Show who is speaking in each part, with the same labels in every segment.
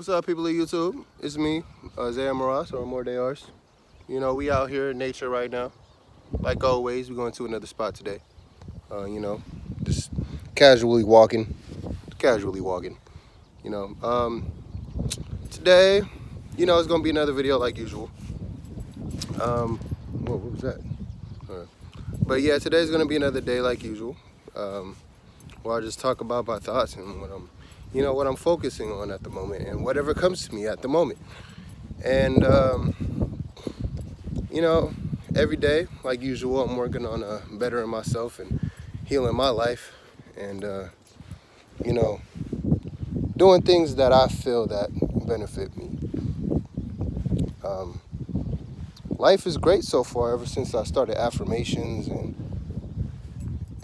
Speaker 1: What's up, people of YouTube? It's me, Zaya Moras, or More They Ours. You know, we out here in nature right now. Like always, we're going to another spot today. You know, just casually walking. You know, today, you know, it's going to be another video like usual. What was that? But yeah, today's going to be another day like usual. Where I just talk about my thoughts and what I'm focusing on at the moment and whatever comes to me at the moment. And, you know, every day, like usual, I'm working on bettering myself and healing my life and, you know, doing things that I feel that benefit me. Life is great so far ever since I started affirmations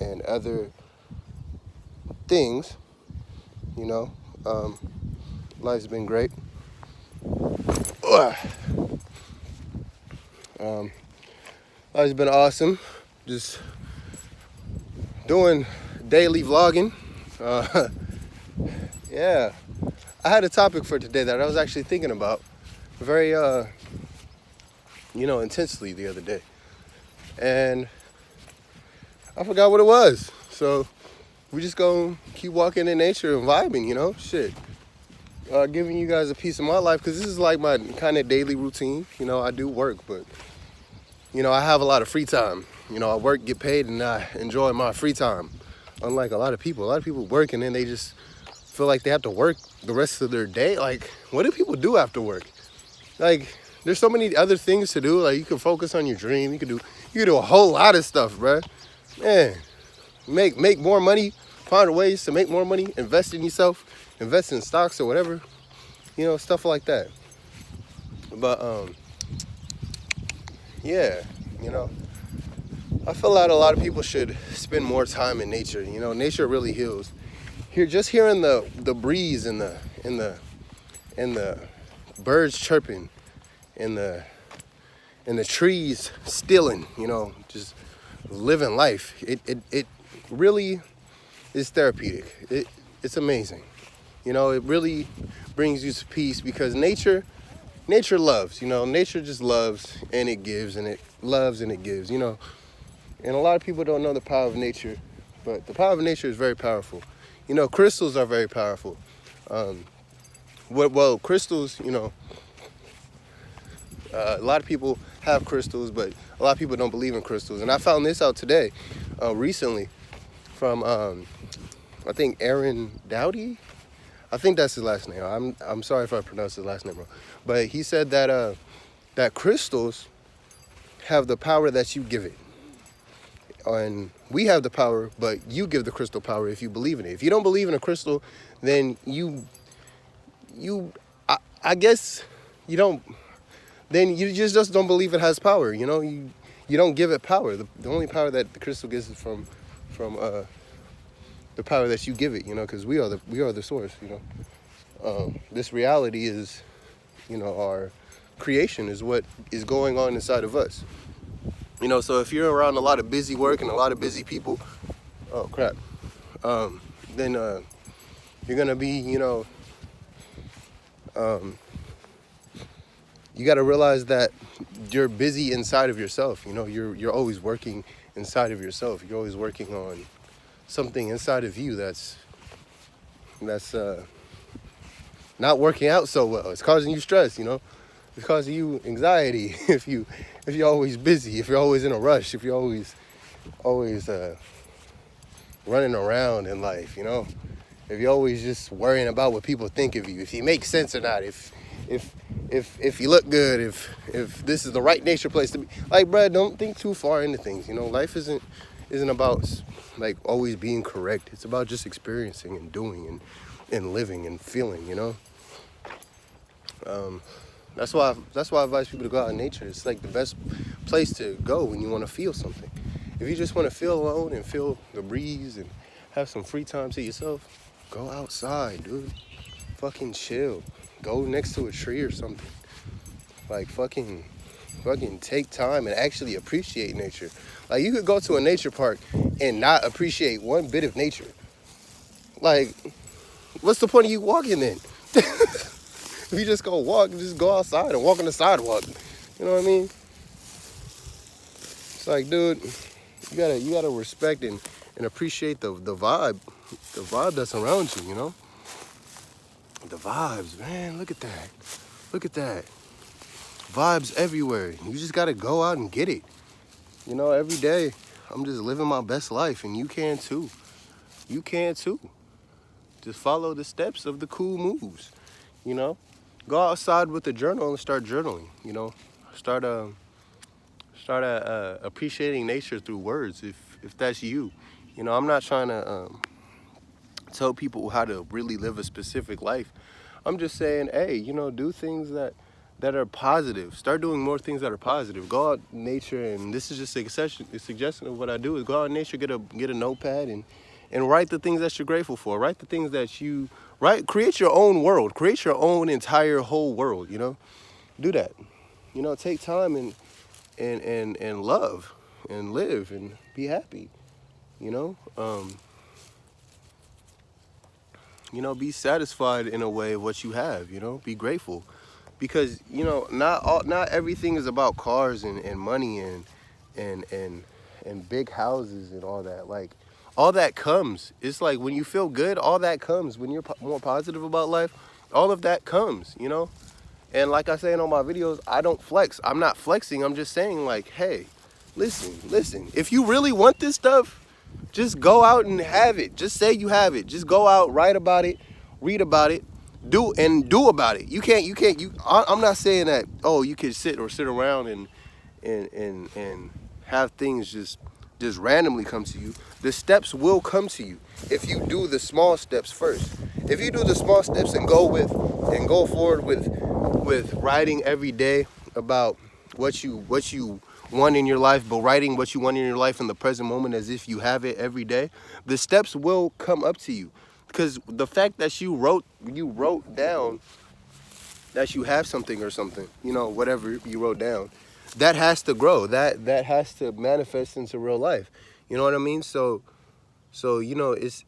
Speaker 1: and other things, you know. Life's been great. Life's been awesome. Just doing daily vlogging. Yeah, I had a topic for today that I was actually thinking about very, intensely the other day. And I forgot what it was. So we just gonna keep walking in nature and vibing, you know, shit. Giving you guys a piece of my life, because this is like my kind of daily routine. You know, I do work, but, you know, I have a lot of free time. You know, I work, get paid, and I enjoy my free time. Unlike a lot of people work and then they just feel like they have to work the rest of their day. Like, what do people do after work? Like, there's so many other things to do. Like, you can focus on your dream. You can do a whole lot of stuff, bruh. Man, make more money, find ways to make more money, invest in yourself, invest in stocks or whatever, you know, stuff like that. But, yeah, you know, I feel like a lot of people should spend more time in nature. You know, nature really heals. Just hearing the breeze and the birds chirping and the trees stilling, you know, just living life. It really is therapeutic. It's amazing. You know, it really brings you to peace because nature loves, you know, nature just loves and it gives and it loves and it gives, you know. And a lot of people don't know the power of nature, but the power of nature is very powerful. You know, crystals are very powerful. Crystals, you know, a lot of people have crystals, but a lot of people don't believe in crystals. And I found this out today, recently, from, I think A.D.A.D. I think that's his last name. I'm sorry if I pronounced his last name wrong. But he said that that crystals have the power that you give it. And we have the power, but you give the crystal power if you believe in it. If you don't believe in a crystal, then I guess you don't, then you just don't believe it has power, you know? You don't give it power. The only power that the crystal gets is from the power that you give it, you know, because we are the source, you know. This reality is, you know, our creation is what is going on inside of us. You know, so if you're around a lot of busy work and a lot of busy people, then you're gonna be, you know, you got to realize that you're busy inside of yourself. You know, you're always working inside of yourself. You're always working on something inside of you that's not working out so well. It's causing you stress, you know. It's causing you anxiety if you're always busy, if you're always in a rush, if you're always running around in life, you know. If you're always just worrying about what people think of you, if you make sense or not, if you look good, if this is the right nature place to be. Like, bruh, don't think too far into things, you know. Life isn't about like always being correct. It's about just experiencing and doing and living and feeling, you know. That's why I advise people to go out in nature. It's like the best place to go when you want to feel something. If you just want to feel alone and feel the breeze and have some free time to yourself, go outside, dude. Fucking chill. Go next to a tree or something. Like, fucking take time and actually appreciate nature. Like, you could go to a nature park and not appreciate one bit of nature. Like, what's the point of you walking then? We just go walk and just go outside and walk on the sidewalk. You know what I mean? It's like, dude, you gotta respect and appreciate the vibe that's around you, you know? The vibes, man, look at that. Look at that. Vibes everywhere. You just gotta go out and get it. You know, every day I'm just living my best life, and you can too. You can too. Just follow the steps of the cool moves, you know? Go outside with a journal and start journaling, you know? Start appreciating nature through words if that's you. You know, I'm not trying to tell people how to really live a specific life. I'm just saying, hey, you know, do things that are positive. Start doing more things that are positive. Go out in nature, and this is just a suggestion of what I do is go out in nature, get a notepad, and write the things that you're grateful for. Write the things that you create your own world. Create your own entire whole world, you know? Do that. You know, take time and love and live and be happy, you know? You know, be satisfied in a way of what you have, you know? Be grateful. Because, you know, not everything is about cars and money and big houses and all that. Like, all that comes. It's like when you feel good, all that comes. When you're more positive about life, all of that comes, you know? And like I say in all my videos, I don't flex. I'm not flexing. I'm just saying, like, hey, listen. If you really want this stuff, just go out and have it. Just say you have it. Just go out, write about it, read about it, do about it. I'm not saying that, oh, you can sit around and have things just randomly come to you. The steps will come to you if you do the small steps first. If you do the small steps and go forward with writing every day about what you want in your life, but writing what you want in your life in the present moment as if you have it every day, the steps will come up to you. Because the fact that you wrote down that you have something or something, you know, whatever you wrote down, that has to grow. That has to manifest into real life. You know what I mean? So you know, it's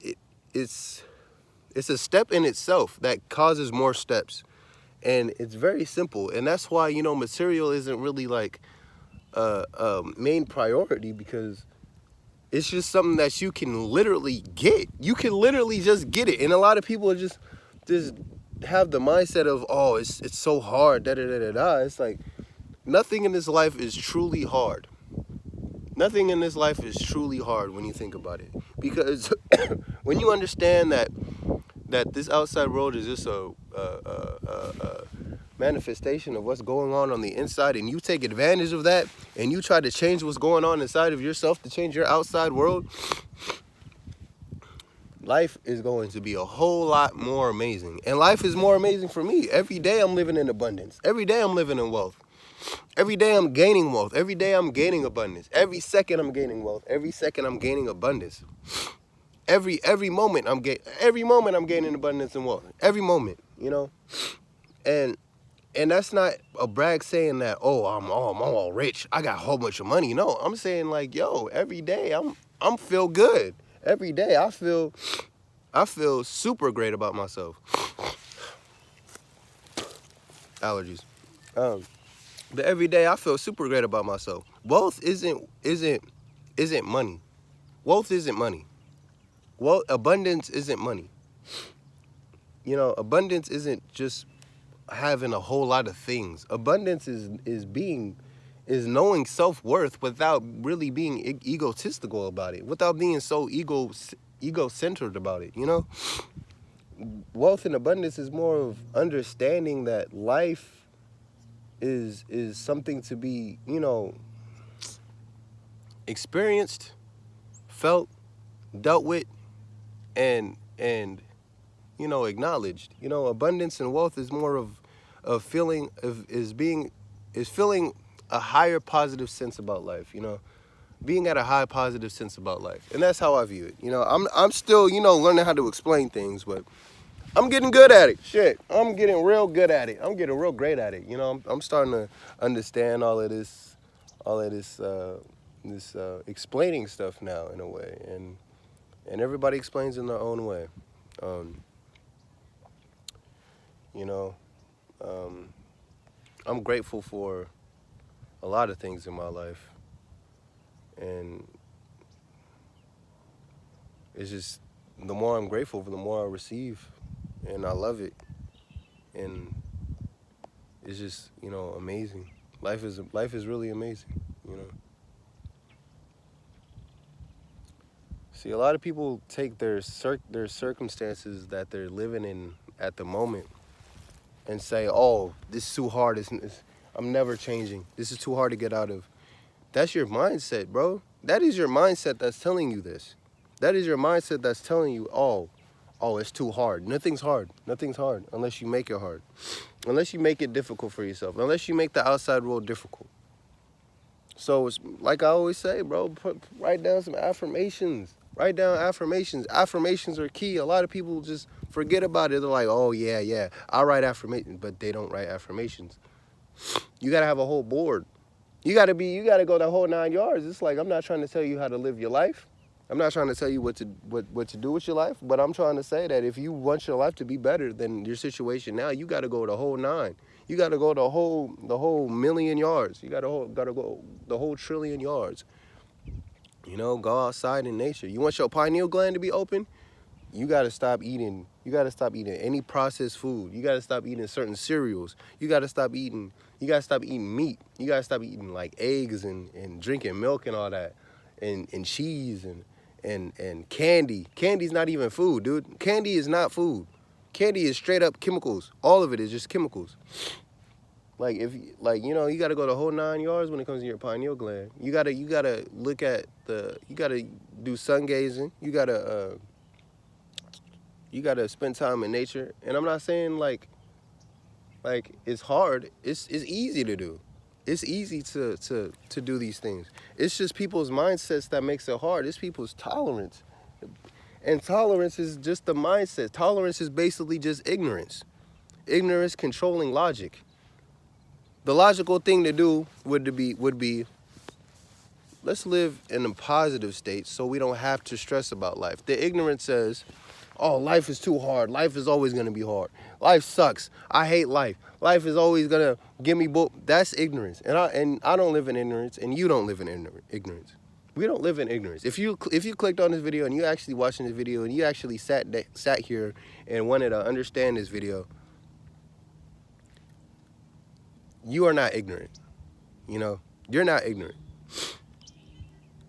Speaker 1: a step in itself that causes more steps. And it's very simple. And that's why, you know, material isn't really like a main priority, because it's just something that you can literally get. You can literally just get it. And a lot of people just have the mindset of, oh, it's so hard, da-da-da-da-da. It's like, nothing in this life is truly hard. Nothing in this life is truly hard when you think about it. Because when you understand that this outside world is just a manifestation of what's going on the inside, and you take advantage of that, and you try to change what's going on inside of yourself to change your outside world, life is going to be a whole lot more amazing. And life is more amazing for me. Every day I'm living in abundance. Every day I'm living in wealth. Every day I'm gaining wealth. Every day I'm gaining abundance. Every second I'm gaining wealth. Every second I'm gaining abundance. Every moment I'm gaining abundance and wealth. Every moment, you know? And that's not a brag saying that, oh, I'm all rich, I got a whole bunch of money. No, I'm saying, like, yo, every day I'm feel good. Every day I feel super great about myself. Allergies. But every day I feel super great about myself. Wealth isn't money. Wealth isn't money. Well, abundance isn't money. You know, abundance isn't just having a whole lot of things. Abundance is knowing self-worth without really being egotistical about it, without being so ego-centered about it, you know? Wealth and abundance is more of understanding that life is something to be, you know, experienced, felt, dealt with, and you know, acknowledged. You know, abundance and wealth is more of feeling feeling a higher positive sense about life, you know, being at a high positive sense about life. And that's how I view it. You know, I'm still, you know, learning how to explain things, but I'm getting good at it. Shit, I'm getting real good at it. I'm getting real great at it. You know, I'm starting to understand all of this explaining stuff now in a way, and everybody explains in their own way. You know, I'm grateful for a lot of things in my life, and it's just the more I'm grateful, the more I receive, and I love it, and it's just amazing. Life is really amazing, you know. See, a lot of people take their circumstances that they're living in at the moment and say, "Oh, this is too hard. I'm never changing. This is too hard to get out of." That's your mindset, bro. That is your mindset that's telling you this. That is your mindset that's telling you, "Oh, it's too hard. Nothing's hard. Nothing's hard unless you make it hard. Unless you make it difficult for yourself. Unless you make the outside world difficult." So it's like I always say, bro, write down some affirmations. Write down affirmations. Affirmations are key. A lot of people just forget about it. They're like, "Oh, yeah, I write affirmations," but they don't write affirmations. You gotta have a whole board. You gotta go the whole 9 yards. It's like, I'm not trying to tell you how to live your life. I'm not trying to tell you what to do with your life, but I'm trying to say that if you want your life to be better than your situation now, you gotta go the whole 9. You gotta go the whole million yards. You gotta go the whole trillion yards. Go outside in nature. You want your pineal gland to be open? You gotta stop eating. You gotta stop eating any processed food. You gotta stop eating certain cereals. You gotta stop eating. You gotta stop eating meat. You gotta stop eating like eggs and drinking milk and all that, and cheese and candy. Candy's not even food, dude. Candy is not food. Candy is straight up chemicals. All of it is just chemicals. Like you gotta go the whole 9 yards when it comes to your pineal gland. You gotta look at you gotta do sun gazing. You gotta spend time in nature. And I'm not saying like it's hard. It's easy to do. It's easy to do these things. It's just people's mindsets that makes it hard. It's people's tolerance. And tolerance is just the mindset. Tolerance is basically just ignorance. Ignorance controlling logic. The logical thing to do would be let's live in a positive state so we don't have to stress about life. The ignorance says, "Oh, life is too hard. Life is always going to be hard. Life sucks. I hate life. Life is always going to give me That's ignorance. And I don't live in ignorance, and you don't live in ignorance. We don't live in ignorance. If you clicked on this video and you actually watching this video and you actually sat here and wanted to understand this video, you are not ignorant. You're not ignorant.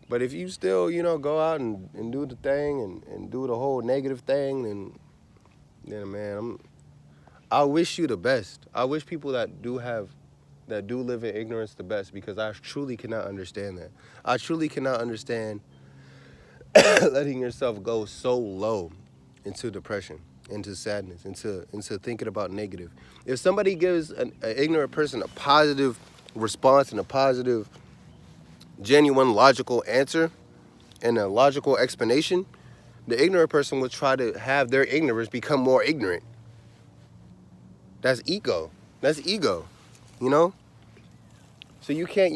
Speaker 1: But if you still, go out and do the thing and do the whole negative thing, then man, I wish you the best. I wish people that do live in ignorance the best, because I truly cannot understand that. I truly cannot understand letting yourself go so low into depression, into sadness, into thinking about negative. If somebody gives an ignorant person a positive response and a positive, genuine, logical answer and a logical explanation, the ignorant person would try to have their ignorance become more ignorant. That's ego. That's ego. So you can't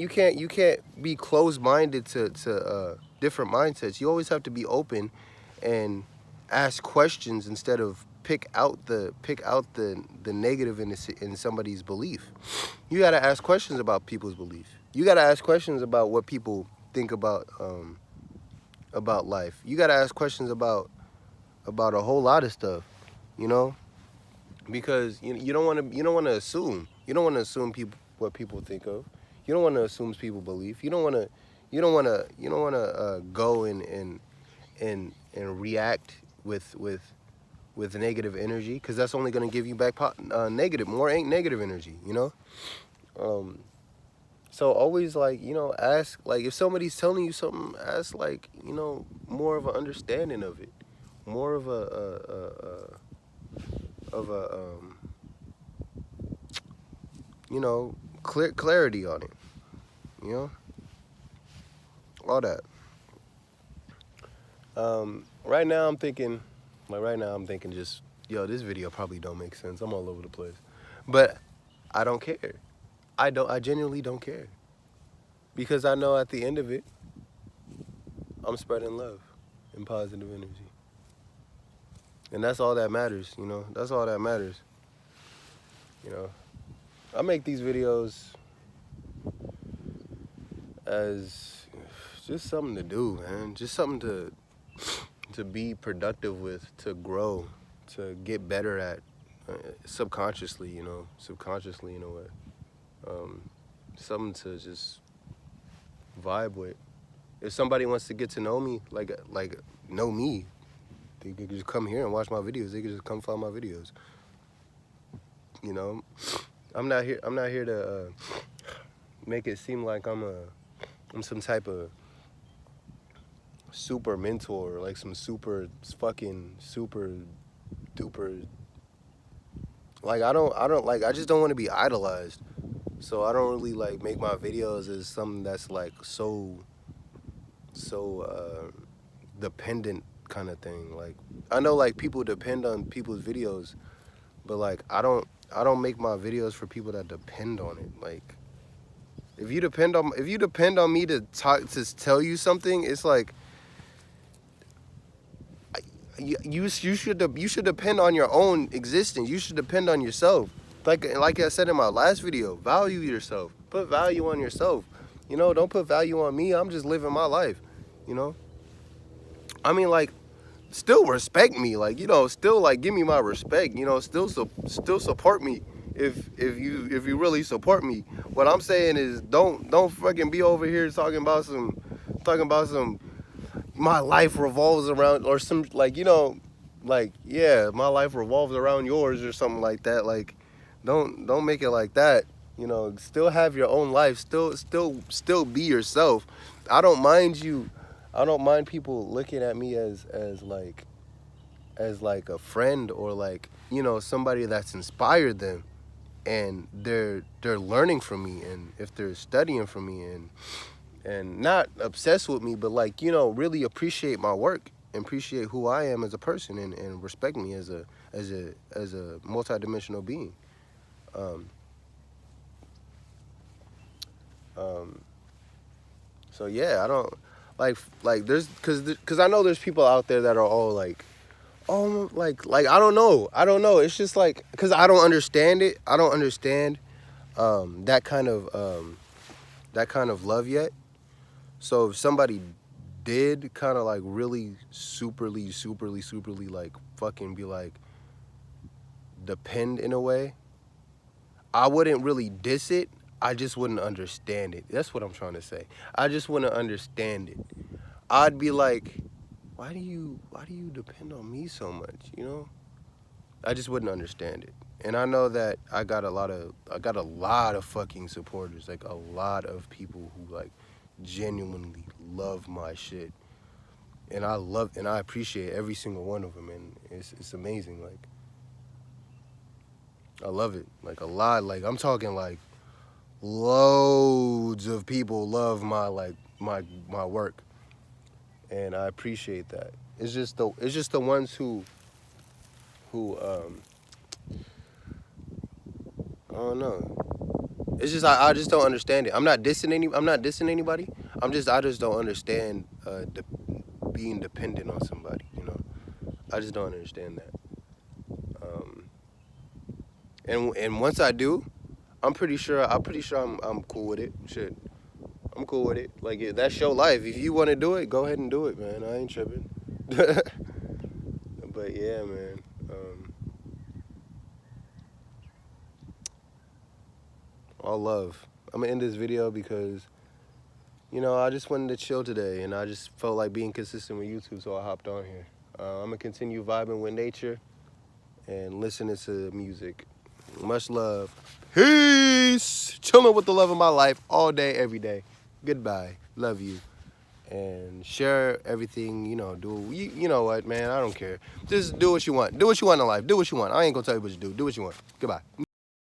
Speaker 1: be closed-minded to different mindsets. You always have to be open and ask questions instead of pick out the negative in somebody's belief. You got to ask questions about people's belief. You got to ask questions about what people think about life. You got to ask questions about a whole lot of stuff, because you don't want to assume. You don't want to assume what people think of. You don't want to assume people's belief. You don't want to go and react with negative energy, because that's only going to give you back negative energy. So always ask, if somebody's telling you something, ask more of an understanding of it, more of clarity on it, all that. Right now I'm thinking just, this video probably don't make sense. I'm all over the place, but I don't care. I genuinely don't care, because I know at the end of it, I'm spreading love and positive energy, and that's all that matters. That's all that matters. I make these videos as just something to do, man. Just something to be productive with, to grow, to get better at, subconsciously, subconsciously in a way. Something to just vibe with. If somebody wants to get to know me, like know me, they could just come here and watch my videos. They could just come find my videos. You know, I'm not here to make it seem like I'm some type of super mentor, like some super duper. Like I just don't want to be idolized. So I don't really like make my videos as something that's like so dependent kind of thing. Like I know like people depend on people's videos, but like I don't make my videos for people that depend on it. Like if you depend on me to tell you something, it's like you should depend on your own existence. You should depend on yourself. Like I said in my last video, value yourself. Put value on yourself. Don't put value on me. I'm just living my life. You know. I mean, like, still respect me. Like, still like give me my respect. Still support me if you really support me. What I'm saying is don't fucking be over here talking about some my life revolves around, or some like yeah, my life revolves around yours or something like that. Like don't make it like that. Still have your own life. Still be yourself. I don't mind you. I don't mind people looking at me as like a friend, or like somebody that's inspired them, and they're learning from me, and if they're studying from me, and not obsessed with me, but like really appreciate my work, and appreciate who I am as a person, and respect me as a multidimensional being. So yeah, I don't like there's because I know there's people out there that are all like, oh, like I don't know. It's just like because I don't understand it. I don't understand that kind of love yet. So if somebody did kind of like really superly like fucking be like depend in a way, I wouldn't really diss it. I just wouldn't understand it. That's what I'm trying to say. I just wouldn't understand it. I'd be like, why do you depend on me so much? I just wouldn't understand it. And I know that I got a lot of fucking supporters, like a lot of people who like genuinely love my shit. And I appreciate every single one of them, and it's amazing. Like I love it, like a lot. Like I'm talking like loads of people love my work, and I appreciate that. It's just the ones who I don't know. It's just I just don't understand it. I'm not dissing anybody. I just don't understand being dependent on somebody. I just don't understand that. And once I do, I'm pretty sure I'm cool with it. Shit, I'm cool with it. Like that's your life. If you want to do it, go ahead and do it, man. I ain't tripping. But yeah, man. All love. I'm gonna end this video because I just wanted to chill today, and I just felt like being consistent with YouTube, so I hopped on here. I'm gonna continue vibing with nature and listening to music. Much love. Peace. Chilling with the love of my life all day, every day. Goodbye. Love you. And share everything. You know what, man? I don't care. Just do what you want. Do what you want in life. Do what you want. I ain't gonna tell you what to do. Do what you want. Goodbye.